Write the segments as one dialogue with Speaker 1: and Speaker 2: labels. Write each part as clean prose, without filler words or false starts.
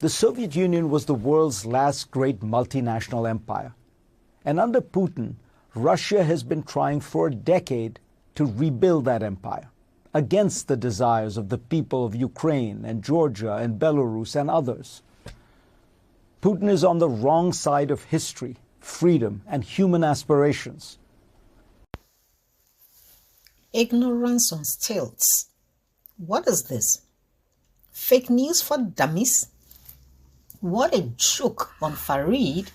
Speaker 1: The Soviet Union was the world's last great multinational empire. And under Putin, Russia has been trying for a decade to rebuild that empire against the desires of the people of Ukraine and Georgia and Belarus and others. Putin is on the wrong side of history, freedom, and human aspirations.
Speaker 2: Ignorance on stilts. What is this? Fake news for dummies? What a joke on Farid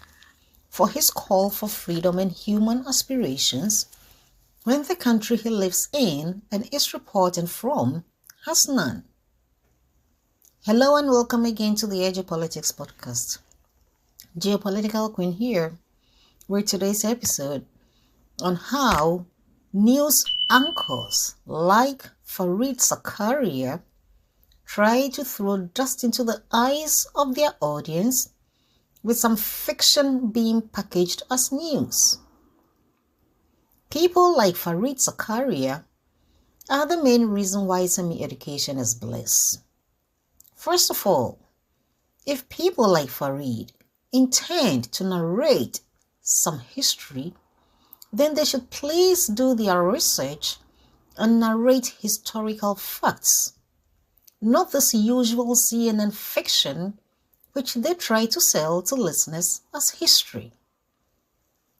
Speaker 2: for his call for freedom and human aspirations when the country he lives in and is reporting from has none. Hello and welcome again to the Edge of Politics podcast. Geopolitical Queen here with today's episode on how news anchors like Farid Zakaria try to throw dust into the eyes of their audience with some fiction being packaged as news. People like Farid Zakaria are the main reason why semi-education is bliss. First of all, if people like Farid intend to narrate some history, then they should please do their research and narrate historical facts, not this usual CNN fiction which they try to sell to listeners as history.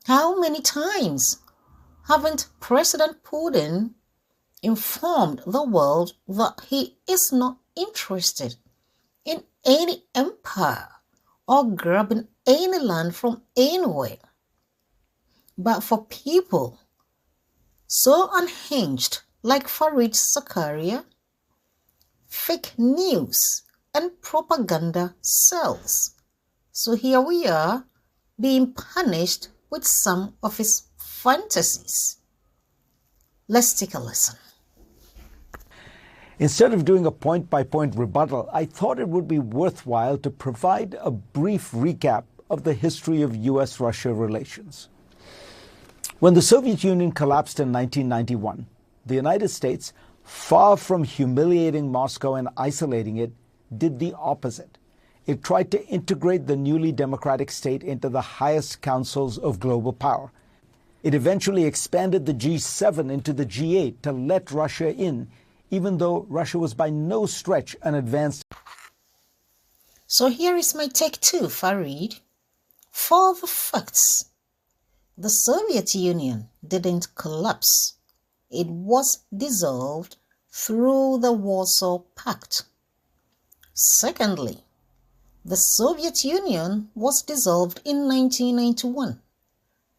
Speaker 2: How many times haven't President Putin informed the world that he is not interested in any empire or grabbing any land from anywhere? But for people so unhinged like Farid Zakaria, fake news and propaganda sells. So here we are being punished with some of his fantasies. Let's take a listen.
Speaker 1: Instead of doing a point-by-point rebuttal, I thought it would be worthwhile to provide a brief recap of the history of U.S.-Russia relations. When the Soviet Union collapsed in 1991, the United States, far from humiliating Moscow and isolating it, did the opposite. It tried to integrate the newly democratic state into the highest councils of global power. It eventually expanded the G7 into the G8 to let Russia in, even though Russia was by no stretch an advanced.
Speaker 2: So here is my take too, Farid. For the facts, the Soviet Union didn't collapse. It was dissolved through the Warsaw Pact. Secondly, the Soviet Union was dissolved in 1991,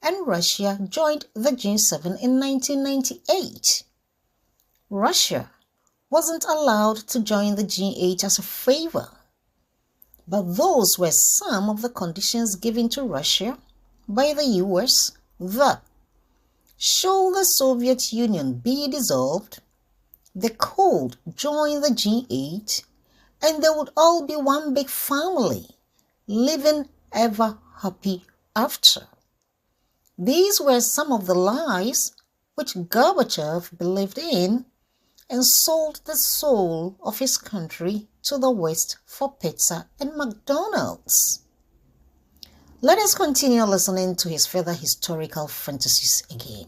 Speaker 2: and Russia joined the G7 in 1998. Russia wasn't allowed to join the G8 as a favor, but those were some of the conditions given to Russia by the US that, should the Soviet Union be dissolved, they could join the G8 and they would all be one big family, living ever happy after. These were some of the lies which Gorbachev believed in and sold the soul of his country to the West for pizza and McDonald's. Let us continue listening to his further historical fantasies again.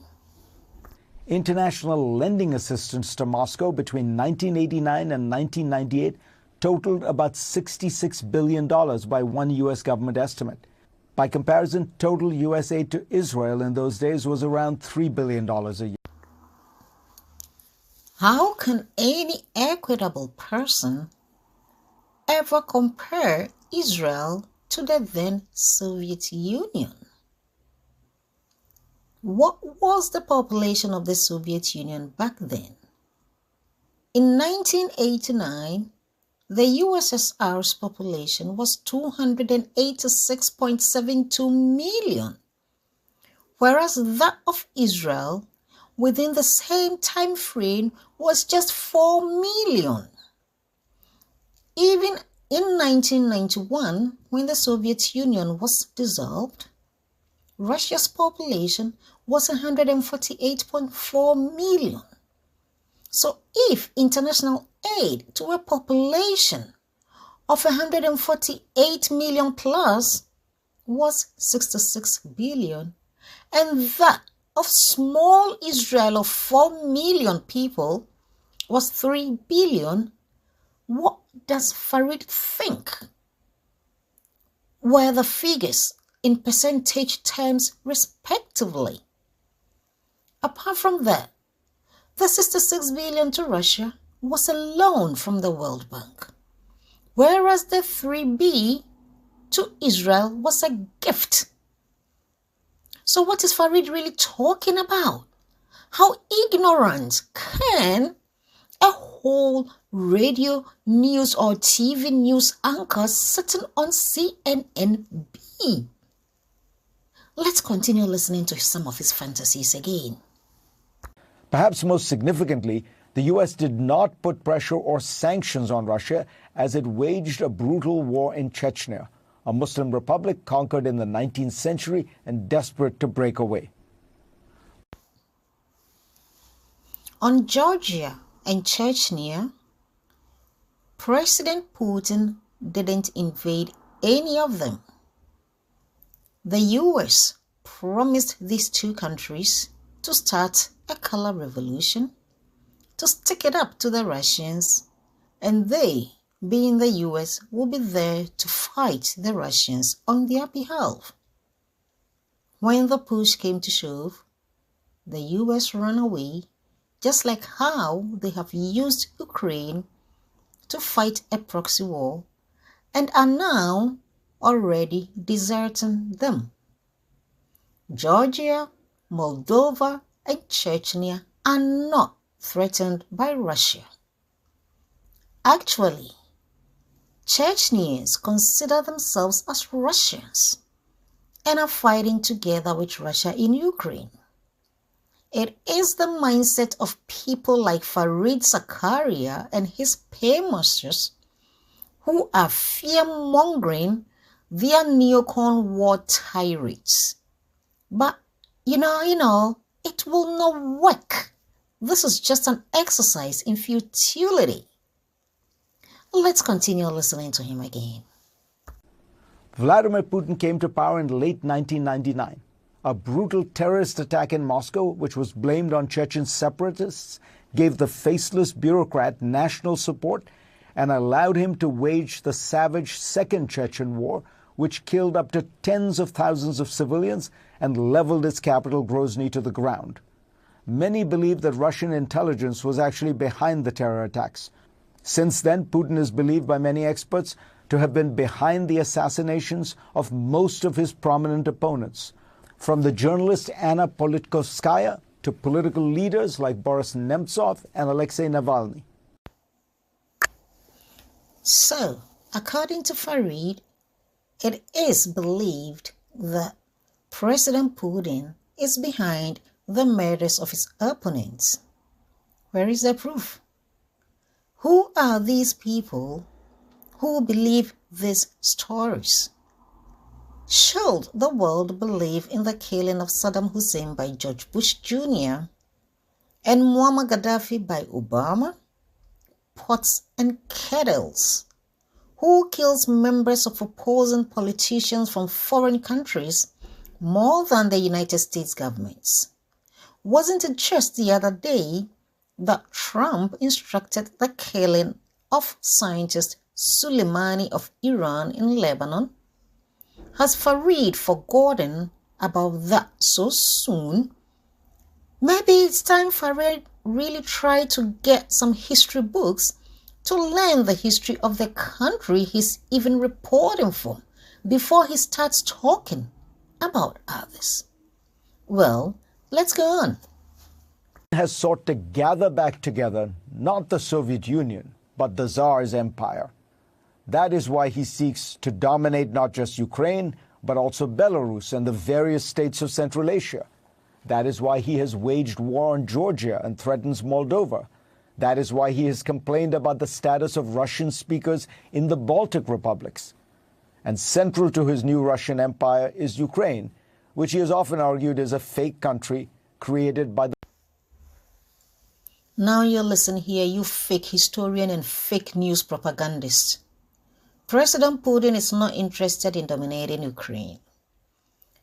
Speaker 1: International lending assistance to Moscow between 1989 and 1998 totaled about $66 billion by one U.S. government estimate. By comparison, total U.S. aid to Israel in those days was around $3 billion a year.
Speaker 2: How can any equitable person ever compare Israel to the then Soviet Union? What was the population of the Soviet Union back then? In 1989, the USSR's population was 286.72 million, whereas that of Israel within the same time frame was just 4 million. Even in 1991, when the Soviet Union was dissolved, Russia's population was 148.4 million. So if international aid to a population of 148 million plus was 66 billion, and that of small Israel of 4 million people was 3 billion, what does Farid think were the figures in percentage terms respectively? Apart from that, the 66 billion to Russia was a loan from the World Bank, whereas the 3B to Israel was a gift. So what is Farid really talking about? How ignorant can a whole radio news or TV news anchor sitting on CNN be? Let's continue listening to some of his fantasies again.
Speaker 1: Perhaps most significantly, the U.S. did not put pressure or sanctions on Russia as it waged a brutal war in Chechnya, a Muslim republic conquered in the 19th century and desperate to break away.
Speaker 2: On Georgia and Chechnya, President Putin didn't invade any of them. The U.S. promised these two countries to start a color revolution, to stick it up to the Russians, and they, being the U.S., will be there to fight the Russians on their behalf. When the push came to shove, the U.S. ran away, just like how they have used Ukraine to fight a proxy war and are now already deserting them. Georgia, Moldova, and Chechnya are not threatened by Russia. Actually, Chechnyans consider themselves as Russians and are fighting together with Russia in Ukraine. It is the mindset of people like Farid Zakaria and his paymasters who are fear-mongering their neocon war tirades. But, you know, it will not work. This is just an exercise in futility. Let's continue listening to him again.
Speaker 1: Vladimir Putin came to power in late 1999. A brutal terrorist attack in Moscow, which was blamed on Chechen separatists, gave the faceless bureaucrat national support and allowed him to wage the savage Second Chechen War, which killed up to tens of thousands of civilians and leveled its capital, Grozny, to the ground. Many believe that Russian intelligence was actually behind the terror attacks. Since then, Putin is believed by many experts to have been behind the assassinations of most of his prominent opponents, from the journalist Anna Politkovskaya to political leaders like Boris Nemtsov and Alexei Navalny.
Speaker 2: So, according to Farid, it is believed that President Putin is behind the murders of his opponents. Where is the proof? Who are these people who believe these stories? Should the world believe in the killing of Saddam Hussein by George Bush Jr. and Muammar Gaddafi by Obama? Pots and kettles. Who kills members of opposing politicians from foreign countries more than the United States governments? Wasn't it just the other day that Trump instructed the killing of scientist Soleimani of Iran in Lebanon? Has Farid forgotten about that so soon? Maybe it's time Farid really tried to get some history books to learn the history of the country he's even reporting from before he starts talking about others. Well, let's go on.
Speaker 1: Has sought to gather back together not the Soviet Union, but the Tsar's empire. That is why he seeks to dominate not just Ukraine, but also Belarus and the various states of Central Asia. That is why he has waged war on Georgia and threatens Moldova. That is why he has complained about the status of Russian speakers in the Baltic republics. And central to his new Russian empire is Ukraine, which he has often argued is a fake country created by the...
Speaker 2: Now you listen here, you fake historian and fake news propagandist. President Putin is not interested in dominating Ukraine.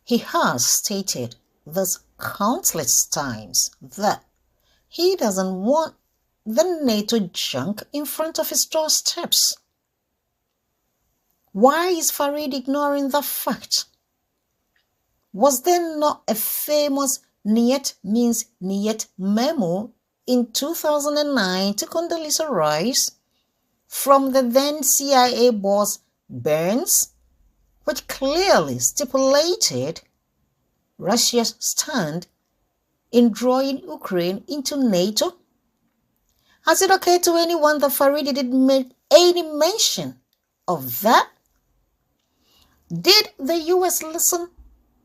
Speaker 2: He has stated this countless times that he doesn't want the NATO junk in front of his doorsteps. Why is Farid ignoring the fact? Was there not a famous Niet means Niet memo in 2009 to Condoleezza Rice from the then CIA boss Burns, which clearly stipulated Russia's stand in drawing Ukraine into NATO? Has it occurred to anyone that Farid didn't make any mention of that? Did the US listen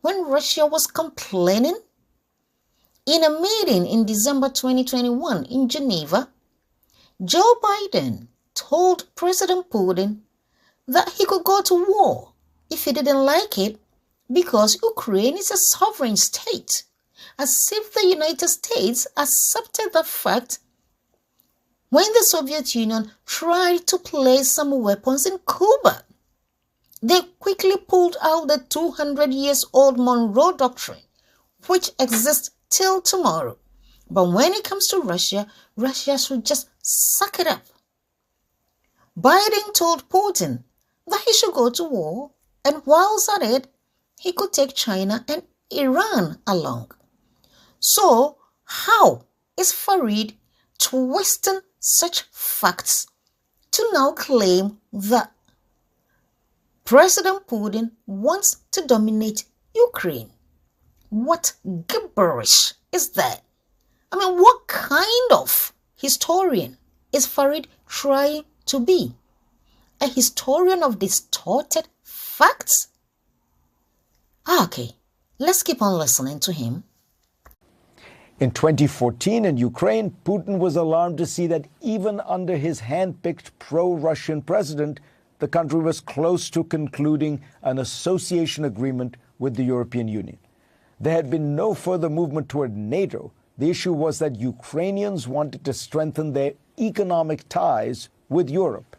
Speaker 2: when Russia was complaining? In a meeting in December 2021 in Geneva, Joe Biden told President Putin that he could go to war if he didn't like it because Ukraine is a sovereign state, as if the United States accepted the fact when the Soviet Union tried to place some weapons in Cuba. They quickly pulled out the 200-year-old Monroe Doctrine, which exists till tomorrow. But when it comes to Russia, Russia should just suck it up. Biden told Putin that he should go to war, and whilst at it, he could take China and Iran along. So, how is Farid twisting such facts to now claim that President Putin wants to dominate Ukraine? What gibberish is that? I mean, what kind of historian is Farid trying to be? A historian of distorted facts? Okay, let's keep on listening to him.
Speaker 1: In 2014 in Ukraine, Putin was alarmed to see that even under his hand-picked pro-Russian president, the country was close to concluding an association agreement with the European Union. There had been no further movement toward NATO. The issue was that Ukrainians wanted to strengthen their economic ties with Europe.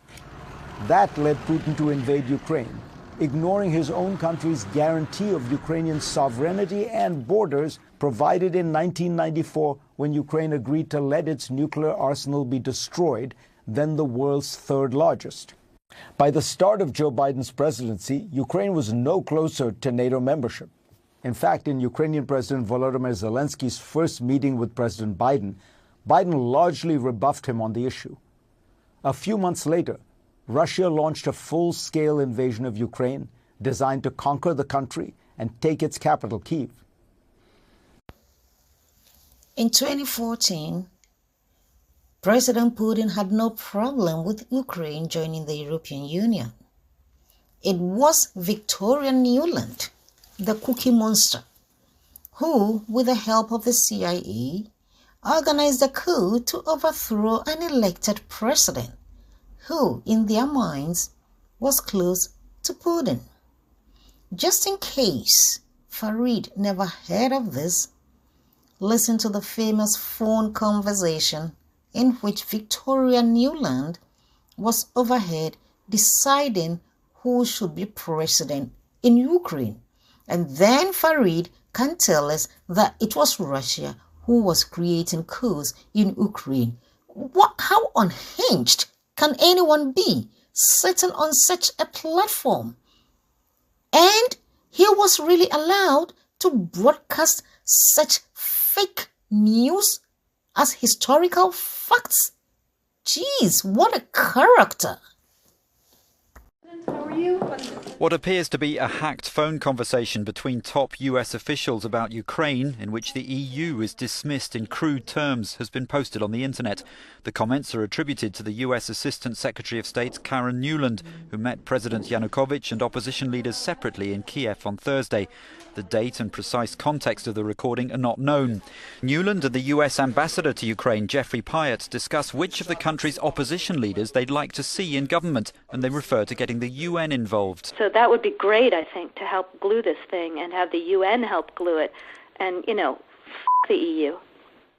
Speaker 1: That led Putin to invade Ukraine, ignoring his own country's guarantee of Ukrainian sovereignty and borders provided in 1994 when Ukraine agreed to let its nuclear arsenal be destroyed, then the world's third largest. By the start of Joe Biden's presidency, Ukraine was no closer to NATO membership. In fact, in Ukrainian President Volodymyr Zelensky's first meeting with President Biden, Biden largely rebuffed him on the issue. A few months later, Russia launched a full-scale invasion of Ukraine designed to conquer the country and take its capital, Kyiv.
Speaker 2: In 2014, President Putin had no problem with Ukraine joining the European Union. It was Victoria Nuland, the cookie monster, who, with the help of the CIA, organized a coup to overthrow an elected president who, in their minds, was close to Putin. Just in case Farid never heard of this, listen to the famous phone conversation in which Victoria Nuland was overheard deciding who should be president in Ukraine. And then Farid can tell us that it was Russia who was creating coups in Ukraine. How unhinged can anyone be sitting on such a platform? And he was really allowed to broadcast such fake news as historical facts? Jeez, what a character!
Speaker 3: How are you?
Speaker 4: What appears to be a hacked phone conversation between top US officials about Ukraine, in which the EU is dismissed in crude terms, has been posted on the internet. The comments are attributed to the US Assistant Secretary of State Karen Nuland, who met President Yanukovych and opposition leaders separately in Kiev on Thursday. The date and precise context of the recording are not known. Nuland and the US ambassador to Ukraine, Jeffrey Pyatt, discuss which of the country's opposition leaders they'd like to see in government, and they refer to getting the UN involved.
Speaker 3: So that would be great, I think, to help glue this thing and have the UN help glue it. And, the EU.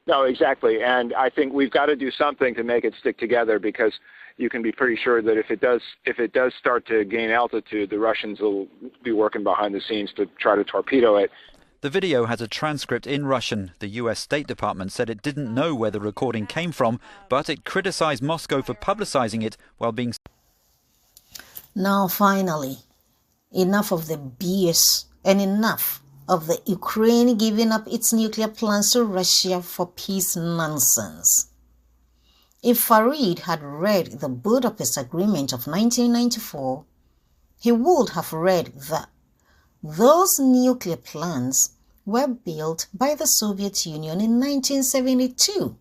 Speaker 5: No, exactly. And I think we've got to do something to make it stick together because you can be pretty sure that if it does start to gain altitude, the Russians will be working behind the scenes to try to torpedo it.
Speaker 4: The video has a transcript in Russian. The US State Department said it didn't know where the recording came from, but it criticized Moscow for publicizing it while being...
Speaker 2: Now finally, enough of the BS and enough of the Ukraine giving up its nuclear plans to Russia for peace nonsense. If Farid had read the Budapest Agreement of 1994, he would have read that those nuclear plants were built by the Soviet Union in 1972,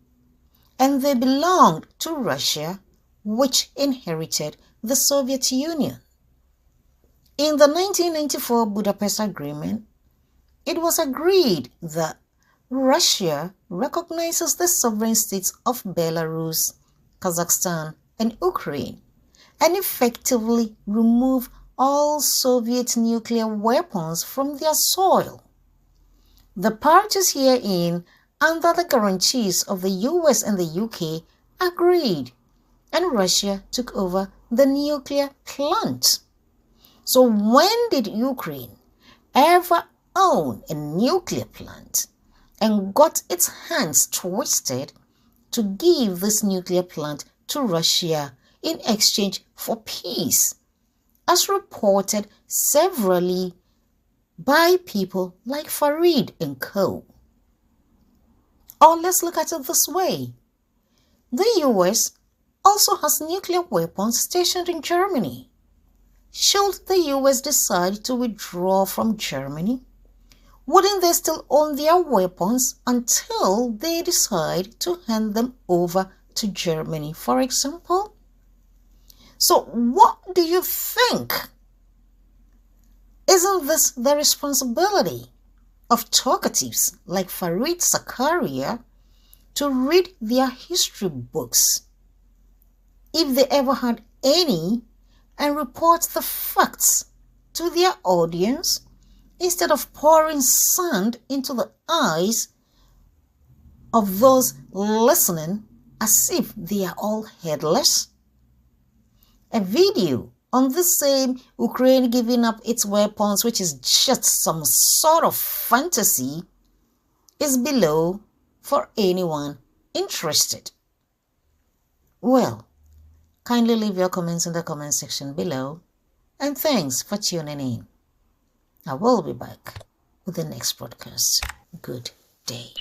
Speaker 2: and they belonged to Russia, which inherited the Soviet Union. In the 1994 Budapest Agreement, it was agreed that Russia recognizes the sovereign states of Belarus, Kazakhstan, and Ukraine, and effectively remove all Soviet nuclear weapons from their soil. The parties herein, under the guarantees of the US and the UK, agreed, and Russia took over the nuclear plant. So when did Ukraine ever own a nuclear plant and got its hands twisted to give this nuclear plant to Russia in exchange for peace, as reported severally by people like Farid and co. Or let's look at it this way. The US also has nuclear weapons stationed in Germany. Should the US decide to withdraw from Germany, wouldn't they still own their weapons until they decide to hand them over to Germany, for example? So what do you think? Isn't this the responsibility of talkatives like Farid Zakaria to read their history books, if they ever had any, and report the facts to their audience instead of pouring sand into the eyes of those listening as if they are all headless? A video on the same Ukraine giving up its weapons, which is just some sort of fantasy, is below for anyone interested. Well, kindly leave your comments in the comment section below, and thanks for tuning in. I will be back with the next broadcast. Good day.